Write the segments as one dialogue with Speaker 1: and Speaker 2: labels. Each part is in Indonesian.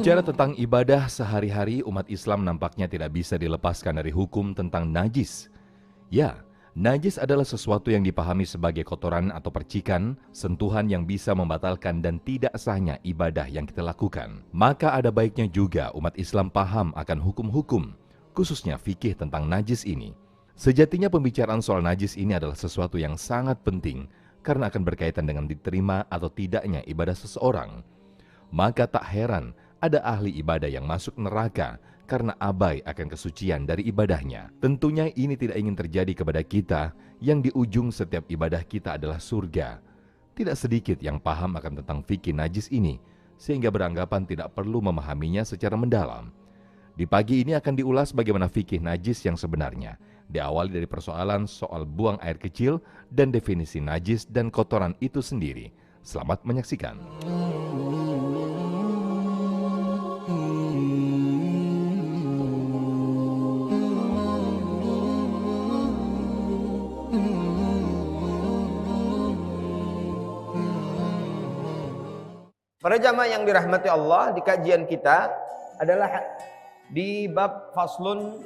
Speaker 1: Berbicara tentang ibadah sehari-hari, umat Islam nampaknya tidak bisa dilepaskan dari hukum tentang najis. Ya, najis adalah sesuatu yang dipahami sebagai kotoran atau percikan, sentuhan yang bisa membatalkan dan tidak sahnya ibadah yang kita lakukan. Maka ada baiknya juga umat Islam paham akan hukum-hukum, khususnya fikih tentang najis ini. Sejatinya pembicaraan soal najis ini adalah sesuatu yang sangat penting karena akan berkaitan dengan diterima atau tidaknya ibadah seseorang. Maka tak heran ada ahli ibadah yang masuk neraka karena abai akan kesucian dari ibadahnya. Tentunya ini tidak ingin terjadi kepada kita yang di ujung setiap ibadah kita adalah surga. Tidak sedikit yang paham akan tentang fikih najis ini, sehingga beranggapan tidak perlu memahaminya secara mendalam. Di pagi ini akan diulas bagaimana fikih najis yang sebenarnya, diawali dari persoalan soal buang air kecil dan definisi najis dan kotoran itu sendiri. Selamat menyaksikan.
Speaker 2: Para jamaah yang dirahmati Allah, di kajian kita adalah di bab faslun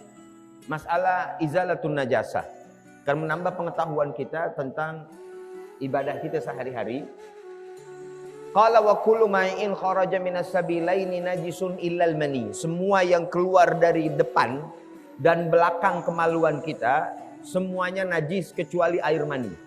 Speaker 2: masalah izalatun najasah. Akan menambah pengetahuan kita tentang ibadah kita sehari-hari. Qala wa kullu ma'in kharaja minas sabilaini najisun illal mani. Semua yang keluar dari depan dan belakang kemaluan kita, semuanya najis kecuali air mani.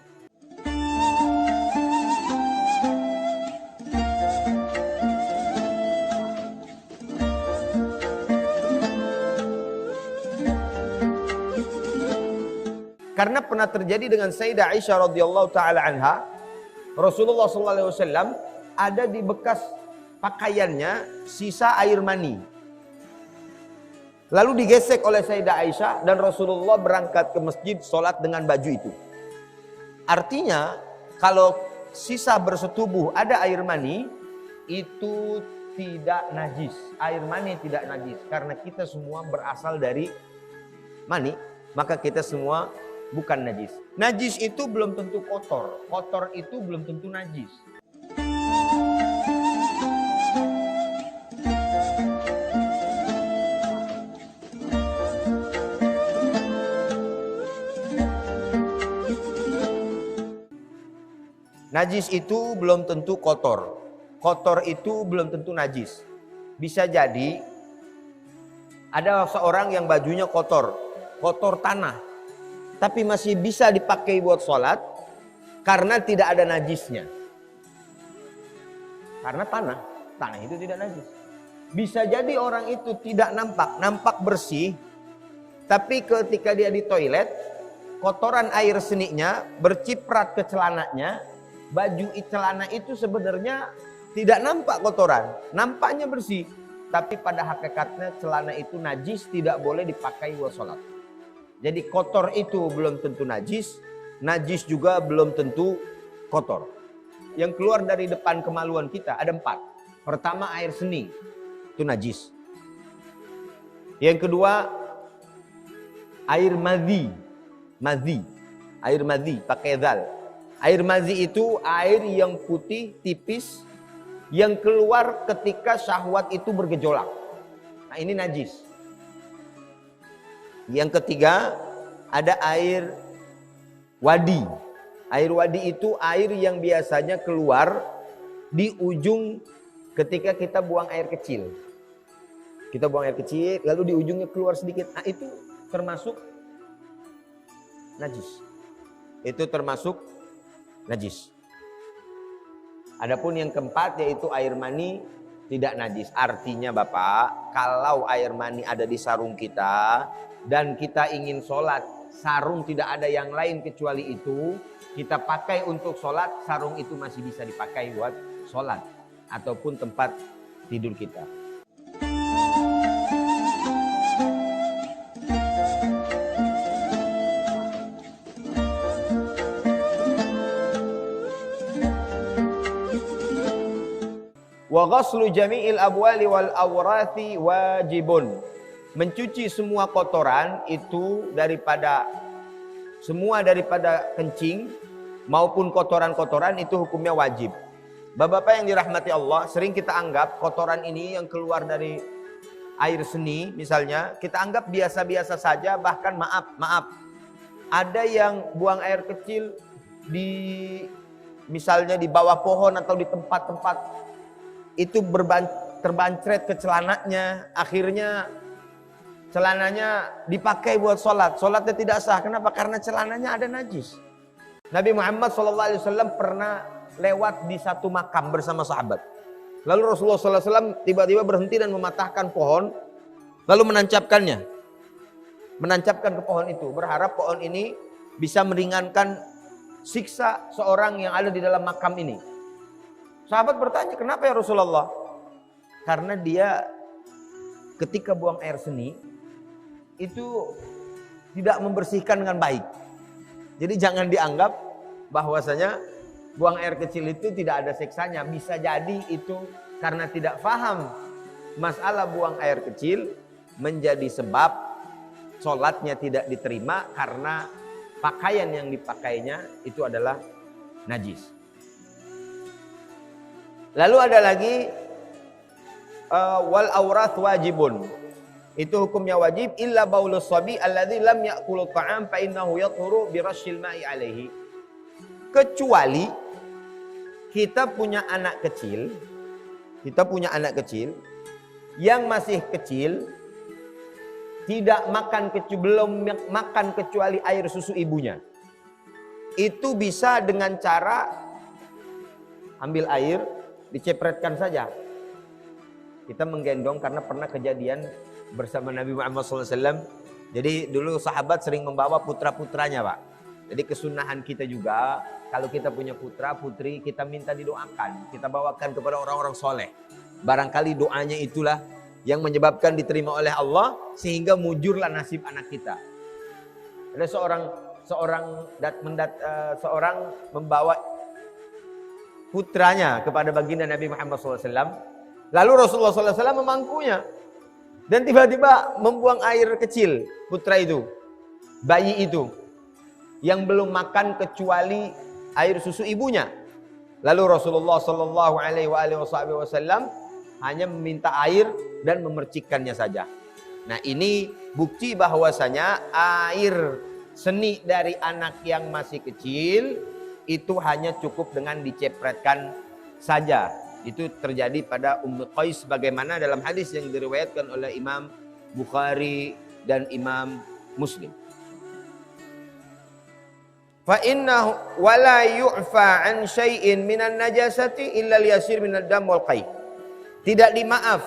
Speaker 2: Karena pernah terjadi dengan Sayyidah Aisyah radhiyallahu taala anha, Rasulullah sallallahu alaihi wasallam ada di bekas pakaiannya sisa air mani. Lalu digesek oleh Sayyidah Aisyah dan Rasulullah berangkat ke masjid sholat dengan baju itu. Artinya kalau sisa bersetubuh ada air mani, itu tidak najis. Air mani tidak najis karena kita semua berasal dari mani, maka kita semua bukan najis. Najis itu belum tentu kotor. Kotor itu belum tentu najis. Najis itu belum tentu kotor. Kotor itu belum tentu najis. Bisa jadi ada seorang yang bajunya kotor. Kotor tanah. Tapi masih bisa dipakai buat sholat karena tidak ada najisnya. Karena tanah itu tidak najis. Bisa jadi orang itu tidak nampak bersih, tapi ketika dia di toilet, kotoran air seniknya berciprat ke celananya, baju celana itu sebenarnya tidak nampak kotoran, nampaknya bersih, tapi pada hakikatnya celana itu najis, tidak boleh dipakai buat sholat. Jadi kotor itu belum tentu najis, najis juga belum tentu kotor. Yang keluar dari depan kemaluan kita ada 4. Pertama air seni, itu najis. Yang kedua air madhi, air madhi pakai dzal. Air madhi itu air yang putih tipis yang keluar ketika syahwat itu bergejolak. Nah ini najis. Yang ketiga ada air wadi. Air wadi itu air yang biasanya keluar di ujung ketika kita buang air kecil. Kita buang air kecil lalu di ujungnya keluar sedikit. Nah itu termasuk najis. Itu termasuk najis. Adapun yang keempat yaitu air mani tidak najis. Artinya Bapak, kalau air mani ada di sarung kita dan kita ingin sholat, sarung tidak ada yang lain kecuali itu, kita pakai untuk sholat, sarung itu masih bisa dipakai buat sholat ataupun tempat tidur kita. Wa ghaslu jami'il abwali wal awrathi wajibun. Mencuci semua kotoran itu daripada kencing maupun kotoran-kotoran itu hukumnya wajib. Bapak-bapak yang dirahmati Allah, sering kita anggap kotoran ini yang keluar dari air seni misalnya, kita anggap biasa-biasa saja, bahkan maaf. Ada yang buang air kecil misalnya di bawah pohon atau di tempat-tempat itu terbancret ke celananya, akhirnya celananya dipakai buat sholat. Sholatnya tidak sah. Kenapa? Karena celananya ada najis. Nabi Muhammad SAW pernah lewat di satu makam bersama sahabat. Lalu Rasulullah SAW tiba-tiba berhenti dan mematahkan pohon, lalu menancapkannya. Menancapkan ke pohon itu, berharap pohon ini bisa meringankan siksa seorang yang ada di dalam makam ini. Sahabat bertanya, kenapa ya Rasulullah? Karena dia ketika buang air seni, itu tidak membersihkan dengan baik. Jadi jangan dianggap bahwasanya buang air kecil itu tidak ada siksanya. Bisa jadi itu karena tidak paham masalah buang air kecil menjadi sebab sholatnya tidak diterima karena pakaian yang dipakainya itu adalah najis. Lalu ada lagi wal aurat wajibun. Itu hukumnya wajib illa baulus sabi alladzi lam ya'kulu ta'am fa innahu yathuru bi rasyil ma'i alaihi. Kecuali kita punya anak kecil yang masih kecil, tidak belum makan kecuali air susu ibunya. Itu bisa dengan cara ambil air, dicepretkan saja. Kita menggendong karena pernah kejadian bersama Nabi Muhammad SAW. Jadi dulu sahabat sering membawa putra-putranya, Pak. Jadi kesunahan kita juga, kalau kita punya putra putri, kita minta didoakan, kita bawakan kepada orang-orang soleh. Barangkali doanya itulah yang menyebabkan diterima oleh Allah sehingga mujurlah nasib anak kita. Ada seorang membawa putranya kepada baginda Nabi Muhammad SAW. Lalu Rasulullah SAW memangkunya dan tiba-tiba membuang air kecil putra itu, bayi itu, yang belum makan kecuali air susu ibunya. Lalu Rasulullah Shallallahu Alaihi Wasallam hanya meminta air dan memercikkannya saja. Nah, ini bukti bahwasanya air seni dari anak yang masih kecil itu hanya cukup dengan dicepretkan saja. Itu terjadi pada Ummu Qais bagaimana dalam hadis yang diriwayatkan oleh Imam Bukhari dan Imam Muslim. Fa innahu wala yu'fa an syai'in minan najasati illa al-yasir minad dam wal qai. Tidak dimaaf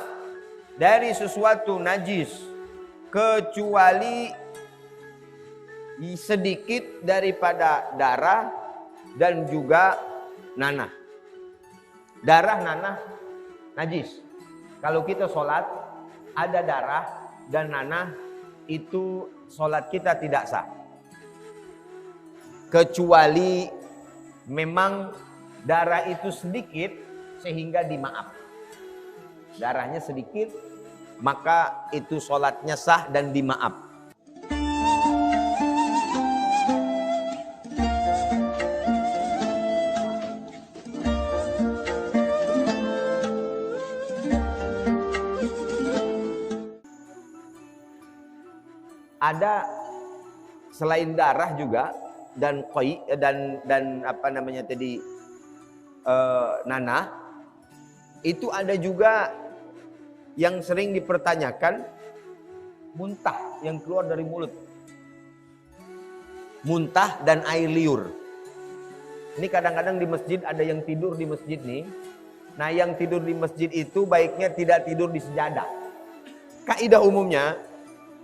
Speaker 2: dari sesuatu najis kecuali sedikit daripada darah dan juga nanah. Darah, nanah, najis. Kalau kita sholat ada darah dan nanah, itu sholat kita tidak sah. Kecuali memang darah itu sedikit sehingga dimaaf. Darahnya sedikit, maka itu sholatnya sah dan dimaaf. Ada selain darah juga dan qai dan apa namanya tadi nanah, itu ada juga yang sering dipertanyakan, muntah yang keluar dari mulut. Muntah dan air liur. Ini kadang-kadang di masjid ada yang tidur di masjid nih. Nah, yang tidur di masjid itu baiknya tidak tidur di sejadah. Kaidah umumnya,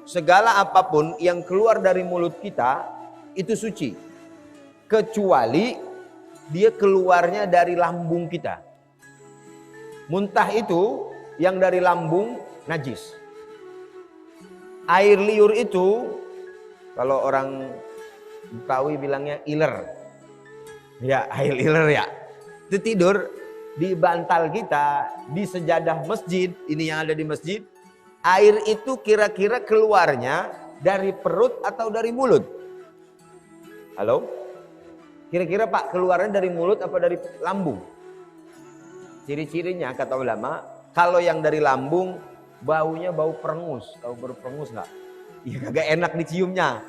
Speaker 2: segala apapun yang keluar dari mulut kita itu suci, kecuali dia keluarnya dari lambung kita. Muntah itu yang dari lambung najis. Air liur itu kalau orang Betawi bilangnya iler. Ya, air iler ya. Itu tidur di bantal kita, di sejadah masjid, ini yang ada di masjid. Air itu kira-kira keluarnya dari perut atau dari mulut? Halo? Kira-kira Pak, keluarnya dari mulut apa dari lambung? Ciri-cirinya kata ulama, kalau yang dari lambung baunya bau perengus. Tahu bau perengus nggak? Ya kagak enak diciumnya.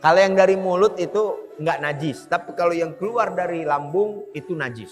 Speaker 2: Kalau yang dari mulut itu nggak najis, tapi kalau yang keluar dari lambung itu najis.